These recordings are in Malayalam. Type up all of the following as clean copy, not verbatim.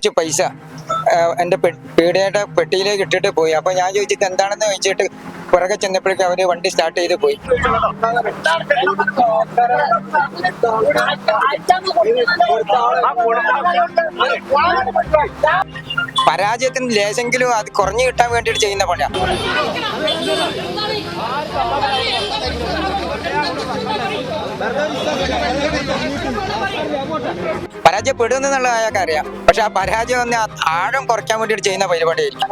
കുറച്ച് പൈസ എൻ്റെ പീടികയുടെ പെട്ടിയിലേക്ക് ഇട്ടിട്ട് പോയി. അപ്പോൾ ഞാൻ ചോദിച്ചിട്ട് എന്താണെന്ന് ചോദിച്ചിട്ട് പുറകെ ചെന്നപ്പോഴേക്കും അവർ വണ്ടി സ്റ്റാർട്ട് ചെയ്ത് പോയി. പരാജയത്തിന് ലേശെങ്കിലും അത് കുറഞ്ഞു കിട്ടാൻ വേണ്ടിയിട്ട് ചെയ്യുന്ന പണിയാണ്. പരാജയപ്പെടുന്നുള്ള അയാൾക്ക് അറിയാം, പക്ഷെ ആ പരാജയം ഒന്ന് ആഴം കുറയ്ക്കാൻ വേണ്ടിയിട്ട് ചെയ്യുന്ന പരിപാടിയായിരിക്കും.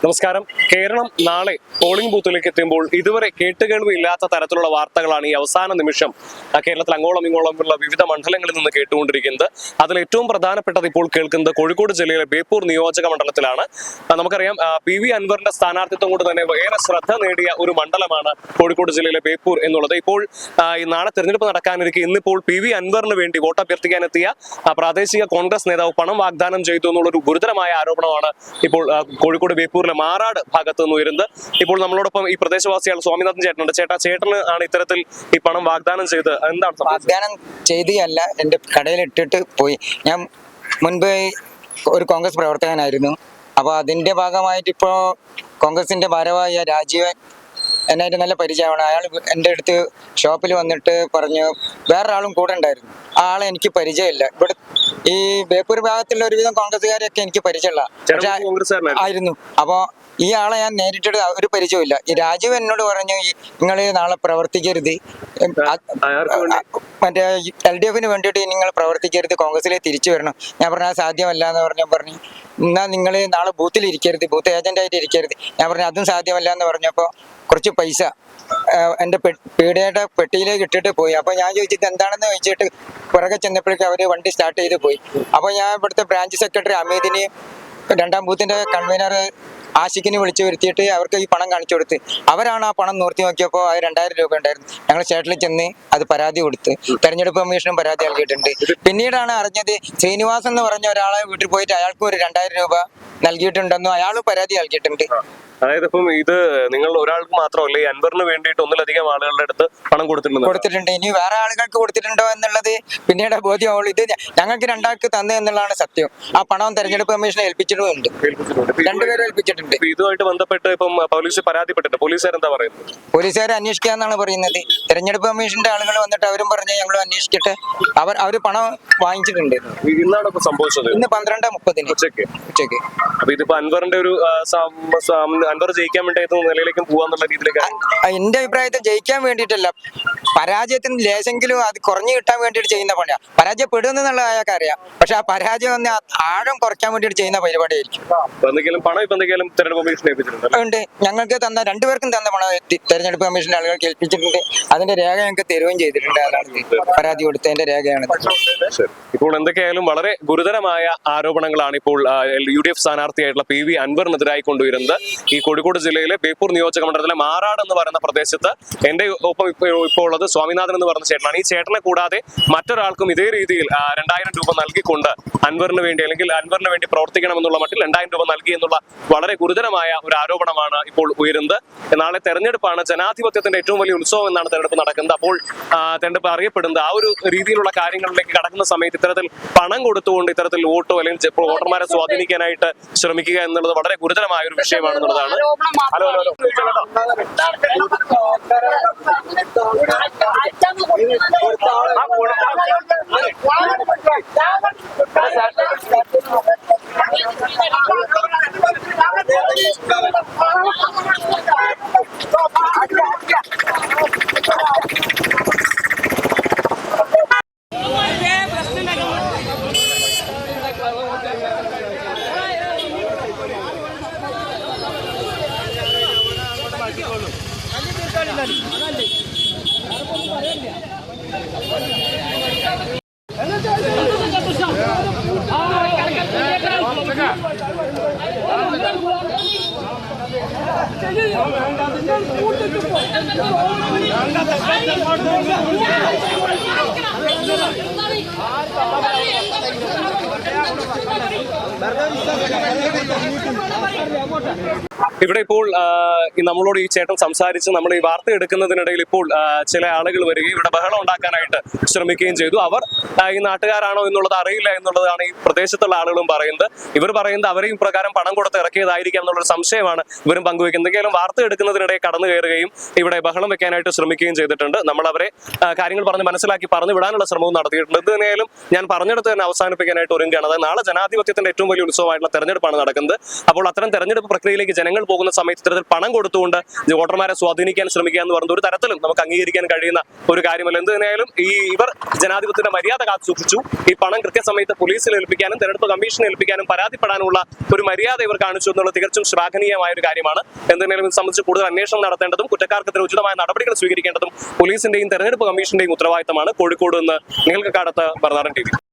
നമസ്കാരം. കേരളം നാളെ പോളിംഗ് ബൂത്തിലേക്ക് എത്തുമ്പോൾ ഇതുവരെ കേട്ടുകേൾവിയില്ലാത്ത തരത്തിലുള്ള വാർത്തകളാണ് ഈ അവസാന നിമിഷം കേരളത്തിൽ അങ്ങോളം ഇങ്ങോളമുള്ള വിവിധ മണ്ഡലങ്ങളിൽ നിന്ന് കേട്ടുകൊണ്ടിരിക്കുന്നത്. അതിൽ ഏറ്റവും പ്രധാനപ്പെട്ടത് ഇപ്പോൾ കേൾക്കുന്നത് കോഴിക്കോട് ജില്ലയിലെ ബേപ്പൂർ നിയോജക മണ്ഡലത്തിലാണ്. നമുക്കറിയാം PV അൻവറിന്റെ സ്ഥാനാർത്ഥിത്വം കൊണ്ട് തന്നെ ഏറെ ശ്രദ്ധ നേടിയ ഒരു മണ്ഡലമാണ് കോഴിക്കോട് ജില്ലയിലെ ബേപ്പൂർ എന്നുള്ളത്. ഇപ്പോൾ ഈ നാളെ തെരഞ്ഞെടുപ്പ് നടക്കാനിരിക്കെ ഇന്നിപ്പോൾ PV അൻവറിന് വേണ്ടി വോട്ട് അഭ്യർത്ഥിക്കാനെത്തിയ പ്രാദേശിക കോൺഗ്രസ് നേതാവ് പണം വാഗ്ദാനം ചെയ്തു എന്നുള്ളൊരു ഗുരുതരമായ ആരോപണമാണ് ഇപ്പോൾ കോഴിക്കോട് ബേപ്പൂർ മാറാട് ഭാഗത്ത് നിന്ന് വരുന്നത്. ഇപ്പോൾ നമ്മളോടൊപ്പം ഈ പ്രദേശവാസിയാണ് സ്വാമിനാഥൻ ചേട്ടനുണ്ട്. ചേട്ടന് ആണ് ഇത്തരത്തിൽ ഈ പണം വാഗ്ദാനം ചെയ്ത് എന്താണ് വാഗ്ദാനം ചെയ്തല്ല, എൻ്റെ കടയിൽ ഇട്ടിട്ട് പോയി. ഞാൻ മുൻപ് ഒരു കോൺഗ്രസ് പ്രവർത്തകനായിരുന്നു. അപ്പോൾ അതിൻ്റെ ഭാഗമായിട്ട് ഇപ്പോൾ കോൺഗ്രസിൻ്റെ ഭാരവാഹിയായ രാജീവൻ എന്നായിട്ട് നല്ല പരിചയമാണ്. അയാൾ എൻ്റെ അടുത്ത് ഷോപ്പിൽ വന്നിട്ട് പറഞ്ഞു വേറൊരാളും കൂടെ ഉണ്ടായിരുന്നു. ആ ആളെ എനിക്ക് പരിചയമില്ല. ഇവിടെ ഈ ബേപ്പൂർ ഭാഗത്തുള്ള ഒരുവിധം കോൺഗ്രസ്സുകാരെയൊക്കെ എനിക്ക് പരിചയമുള്ള ആയിരുന്നു. അപ്പോൾ ഈ ആളെ ഞാൻ നേരിട്ടിട്ട് ഒരു പരിചയമില്ല. ഈ രാജീവ് എന്നോട് പറഞ്ഞു നിങ്ങൾ നാളെ പ്രവർത്തിക്കരുത്, മറ്റേ LDFന് വേണ്ടിയിട്ട് നിങ്ങൾ പ്രവർത്തിക്കരുത്, കോൺഗ്രസിലേക്ക് തിരിച്ചു വരണം. ഞാൻ പറഞ്ഞാൽ സാധ്യമല്ല എന്ന് പറഞ്ഞു എന്നാൽ നിങ്ങൾ നാളെ ബൂത്തിലിരിക്കരുത്, ബൂത്ത് ഏജന്റായിട്ട് ഇരിക്കരുത്. ഞാൻ പറഞ്ഞു അതും സാധ്യമല്ല എന്ന് പറഞ്ഞപ്പോൾ കുറച്ച് പൈസ എൻ്റെ പീടികയുടെ പെട്ടിയിലേക്ക് ഇട്ടിട്ട് പോയി. അപ്പോൾ ഞാൻ ചോദിച്ചിട്ട് എന്താണെന്ന് ചോദിച്ചിട്ട് പുറകെ ചെന്നപ്പോഴേക്കും അവർ വണ്ടി സ്റ്റാർട്ട് ചെയ്ത് പോയി. അപ്പോൾ ഞാൻ ഇവിടുത്തെ ബ്രാഞ്ച് സെക്രട്ടറി അമീദിന്, രണ്ടാം ബൂത്തിൻ്റെ കൺവീനർ ആഷിഖിനെ വിളിച്ചു വരുത്തിയിട്ട് അവർക്ക് ഈ പണം കാണിച്ചു കൊടുത്ത് അവരാണ് ആ പണം നോർത്തി നോക്കിയപ്പോൾ അത് 2000 രൂപ ഉണ്ടായിരുന്നു. ഞങ്ങൾ സ്റ്റേഷനിൽ ചെന്ന് അത് പരാതി കൊടുത്ത് തെരഞ്ഞെടുപ്പ് കമ്മീഷനും പരാതി നൽകിയിട്ടുണ്ട്. പിന്നീടാണ് അറിഞ്ഞത് ശ്രീനിവാസൻ എന്ന് പറഞ്ഞ ഒരാളെ വീട്ടിൽ പോയിട്ട് അയാൾക്ക് ഒരു 2000 രൂപ നൽകിയിട്ടുണ്ടെന്നും അയാൾ പരാതി നൽകിയിട്ടുണ്ട്. അതായത് ഇപ്പം ഇത് നിങ്ങൾ ഒരാൾക്ക് മാത്രമല്ല, ഈ അൻവറിന് വേണ്ടിയിട്ട് ഒന്നിലധികം ആളുകളുടെ അടുത്ത് പണം കൊടുത്തിട്ടുണ്ട്. ഇനി വേറെ ആളുകൾക്ക് കൊടുത്തിട്ടുണ്ടോ എന്നുള്ളത് പിന്നീട് ബോധ്യമാവുള്ളൂ. ഇത് ഞങ്ങൾക്ക് രണ്ടാൾക്ക് തന്നെ എന്നുള്ളതാണ് സത്യം. ആ പണം തെരഞ്ഞെടുപ്പ് കമ്മീഷനെ ഏൽപ്പിച്ചിട്ടുണ്ട്. രണ്ടുപേരും ഏൽപ്പിച്ചിട്ടുണ്ട്. ഇതുമായിട്ട് ബന്ധപ്പെട്ട് ഇപ്പം പോലീസ് പരാതിപ്പെട്ടിട്ട് പോലീസുകാർ എന്താ പറയുന്നത്? പോലീസുകാർ അന്വേഷിക്കാന്നാണ് പറയുന്നത്. തെരഞ്ഞെടുപ്പ് കമ്മീഷന്റെ ആളുകൾ വന്നിട്ട് അവരും പറഞ്ഞ് ഞങ്ങൾ അന്വേഷിക്കട്ടെ. അവര് പണം വാങ്ങിച്ചിട്ടുണ്ട്. ഇന്നാണ് സംഭവിച്ചത്. ഇന്ന് 12:30 ഉച്ചക്ക്. അപ്പൊ ഇതിപ്പോ അൻവറിന്റെ ഒരു അൻവർ ജയിക്കാൻ വേണ്ടി നിലയിലേക്കും പോവാന്നുള്ള രീതിയിലേക്ക് എന്റെ അഭിപ്രായത്തിൽ ജയിക്കാൻ വേണ്ടിയിട്ടല്ല, പരാജയത്തിന് ലേശെങ്കിലും അത് കുറഞ്ഞു കിട്ടാൻ വേണ്ടിയിട്ട് ചെയ്യുന്ന പണിയാണ്. പരാജയപ്പെടുന്നുള്ള അയാൾക്ക് അറിയാം, പക്ഷെ ആ പരാജയം ഒന്ന് ആഴം കുറയ്ക്കാൻ വേണ്ടിയിട്ട് ചെയ്യുന്ന പരിപാടിയായിരിക്കും. ഉണ്ട്. ഞങ്ങൾക്ക് തന്ന രണ്ടുപേർക്കും തന്ന പണം തെരഞ്ഞെടുപ്പ് കമ്മീഷന്റെ ആളുകൾക്ക് ഏൽപ്പിച്ചിട്ടുണ്ട്. അതിന്റെ രേഖ ഞങ്ങൾക്ക് തരുകയും ചെയ്തിട്ടുണ്ട്. അതാണ് പരാതി കൊടുത്തതിന്റെ രേഖയാണ്. ഇപ്പോൾ എന്തൊക്കെയായാലും വളരെ ഗുരുതരമായ ആരോപണങ്ങളാണ് ഇപ്പോൾ UDF സ്ഥാനാർത്ഥിയായിട്ടുള്ള PV അൻവറിനെതിരായി കൊണ്ടുവരുന്നത്. ഈ കോഴിക്കോട് ജില്ലയിലെ ബേപ്പൂർ നിയോജക മണ്ഡലത്തിലെ മാറാട് എന്ന് പറയുന്ന പ്രദേശത്ത് എന്റെ ഒപ്പം ഇപ്പോൾ ഉള്ളത് സ്വാമിനാഥൻ എന്ന് പറഞ്ഞ ചേട്ടനാണ്. ഈ ചേട്ടനെ കൂടാതെ മറ്റൊരാൾക്കും ഇതേ രീതിയിൽ 2000 രൂപ നൽകിക്കൊണ്ട് അൻവറിന് വേണ്ടി അല്ലെങ്കിൽ അൻവറിന് വേണ്ടി പ്രവർത്തിക്കണമെന്നുള്ള മട്ടിൽ 2000 രൂപ നൽകി എന്നുള്ള വളരെ ഗുരുതരമായ ഒരു ആരോപണമാണ് ഇപ്പോൾ ഉയരുന്നത്. നാളെ തെരഞ്ഞെടുപ്പാണ്, ജനാധിപത്യത്തിന്റെ ഏറ്റവും വലിയ ഉത്സവം എന്നാണ് തെരഞ്ഞെടുപ്പ് നടക്കുന്നത്. അപ്പോൾ തെരഞ്ഞെടുപ്പ് അറിയപ്പെടുന്നത് ആ ഒരു രീതിയിലുള്ള കാര്യങ്ങളിലേക്ക് കടക്കുന്ന സമയത്ത് ഇത്തരത്തിൽ പണം കൊടുത്തുകൊണ്ട് ഇത്തരത്തിൽ വോട്ടോ അല്ലെങ്കിൽ വോട്ടർമാരെ സ്വാധീനിക്കാനായിട്ട് ശ്രമിക്കുക എന്നുള്ളത് വളരെ ഗുരുതരമായ ഒരു വിഷയമാണെന്നുള്ളതാണ്. ഹലോ Hadi ഇവിടെ ഇപ്പോൾ നമ്മളോട് ഈ ചേട്ടൻ സംസാരിച്ച് നമ്മൾ ഈ വാർത്ത എടുക്കുന്നതിനിടയിൽ ഇപ്പോൾ ചില ആളുകൾ വരികയും ഇവിടെ ബഹളം ഉണ്ടാക്കാനായിട്ട് ശ്രമിക്കുകയും ചെയ്തു. അവർ ഈ നാട്ടുകാരാണോ എന്നുള്ളത് അറിയില്ല എന്നുള്ളതാണ് ഈ പ്രദേശത്തുള്ള ആളുകളും പറയുന്നത്. ഇവർ പറയുന്നത് അവരെയും പ്രകാരം പണം കൊടുത്ത് ഇറക്കിയതായിരിക്കാം എന്നുള്ളൊരു സംശയമാണ് ഇവരും പങ്കുവെക്കുന്നത്. എന്തെങ്കിലും വാർത്ത എടുക്കുന്നതിനിടെ കടന്നു കയറുകയും ഇവിടെ ബഹളം വെക്കാനായിട്ട് ശ്രമിക്കുകയും ചെയ്തിട്ടുണ്ട്. നമ്മൾ അവരെ കാര്യങ്ങൾ പറഞ്ഞ് മനസ്സിലാക്കി പറഞ്ഞു വിടാനുള്ള ശ്രമവും നടത്തിയിട്ടുണ്ട്. എന്ത് തന്നെയായാലും ഞാൻ പറഞ്ഞെടുത്ത് തന്നെ അവസാനിപ്പിക്കാനായിട്ട് ഒരുങ്ങുകയാണ്. അതായത് നാളെ ജനാധിപത്യത്തിന്റെ ഏറ്റവും വലിയ ഉത്സവമായിട്ടുള്ള തെരഞ്ഞെടുപ്പാണ് നടക്കുന്നത്. അപ്പോൾ അത്തരം തെരഞ്ഞെടുപ്പ് പ്രക്രിയയിലേക്ക് ജനങ്ങൾ പോകുന്ന സമയത്ത് ഇത്തരത്തിൽ പണം കൊടുത്തുകൊണ്ട് വോട്ടർമാരെ സ്വാധീനിക്കാൻ ശ്രമിക്കുക എന്ന് പറയുന്നത് ഒരു തരത്തിലും നമുക്ക് അംഗീകരിക്കാൻ കഴിയുന്ന ഒരു കാര്യമല്ല. എന്ത് തന്നെയായാലും ഇവർ ജനാധിപത്യത്തിന്റെ മര്യാദ കാത്തു സൂക്ഷിച്ചു. ഈ പണം കൃത്യസമയത്ത് പോലീസിൽ ഏൽപ്പിക്കാനും തെരഞ്ഞെടുപ്പ് കമ്മീഷനെ ഏൽപ്പിക്കാനും പരാതിപ്പെടാനുള്ള ഒരു മര്യാദ ഇവർ കാണിച്ചു എന്നുള്ളത് തികച്ചും ശ്ലാഘനീയമായ ഒരു കാര്യമാണ്. എന്തെങ്കിലും ഇത് സംബന്ധിച്ച് കൂടുതൽ അന്വേഷണം നടത്തേണ്ടതും കുറ്റക്കാർക്കെതിരെ ഉചിതമായ നടപടികൾ സ്വീകരിക്കേണ്ടതും പോലീസിന്റെയും തെരഞ്ഞെടുപ്പ് കമ്മീഷന്റെയും ഉത്തരവാദിത്തമാണ്. കോഴിക്കോട് നിന്ന് നിങ്ങൾക്കാടത്ത് ബർണാടൻ TV.